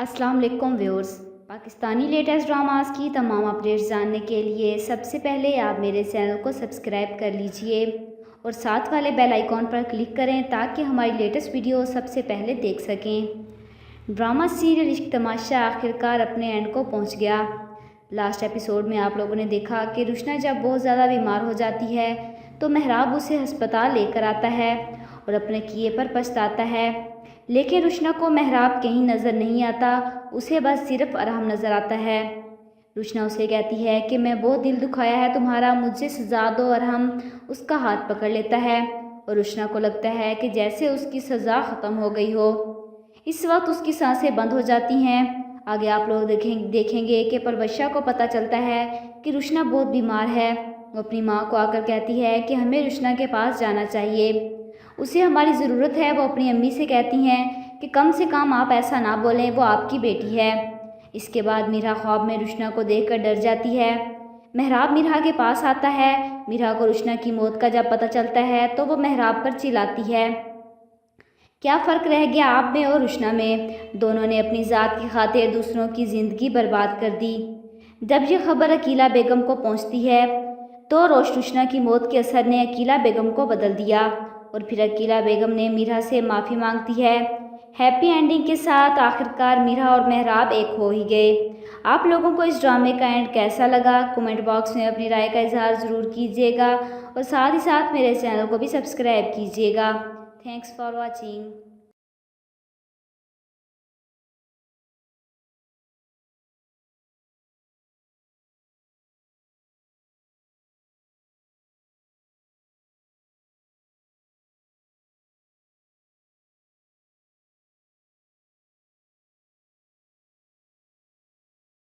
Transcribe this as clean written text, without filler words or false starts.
अस्सलाम वालेकुम viewers. Pakistani latest dramas की तमाम अपडेट्स जानने के लिए सबसे पहले आप मेरे चैनल को सब्सक्राइब कर लीजिए और साथ वाले बेल आइकॉन पर क्लिक करें ताकि हमारी लेटेस्ट वीडियो सबसे पहले देख सकें। ड्रामा सीरियल इश्क तमाशा आखिरकार अपने एंड को पहुंच गया। लास्ट एपिसोड में आप लोगों ने देखा कि रुशना जब बहुत ज़्यादा बीमार हो जाती है तो मेहराब उसे अस्पताल लेकर आता है और अपने किए पर पछताता है, लेकिन रुशना को मेहराब कहीं नज़र नहीं आता, उसे बस सिर्फ अरहम नज़र आता है। रुशना उसे कहती है कि मैं बहुत दिल दुखाया है तुम्हारा, मुझे सज़ा दो। अरहम उसका हाथ पकड़ लेता है और रुशना को लगता है कि जैसे उसकी सज़ा ख़त्म हो गई हो। इस वक्त उसकी सांसें बंद हो जाती हैं। आगे आप लोग देखेंगे कि परवशा को पता चलता है कि रुशना बहुत बीमार है। वो अपनी माँ को आकर कहती है कि हमें रुशना के पास जाना चाहिए, उसे हमारी ज़रूरत है। वो अपनी अम्मी से कहती हैं कि कम से कम आप ऐसा ना बोलें, वो आपकी बेटी है। इसके बाद मीरा ख्वाब में रुशना को देखकर डर जाती है। मेहराब मीरा के पास आता है। मीरा को रुशना की मौत का जब पता चलता है तो वो मेहराब पर चिल्लाती है, क्या फ़र्क रह गया आप में और रुशना में? दोनों ने अपनी ज़ात की खातिर दूसरों की ज़िंदगी बर्बाद कर दी। जब यह खबर अकीला बेगम को पहुंचती है तो रुशना की मौत के असर ने अकीला बेगम को बदल दिया और फिर अकीला बेगम ने मीरा से माफ़ी मांगती है। हैप्पी एंडिंग के साथ आखिरकार मीरा और मेहराब एक हो ही गए। आप लोगों को इस ड्रामे का एंड कैसा लगा? कमेंट बॉक्स में अपनी राय का इजहार ज़रूर कीजिएगा और साथ ही साथ मेरे चैनल को भी सब्सक्राइब कीजिएगा। Thanks for watching.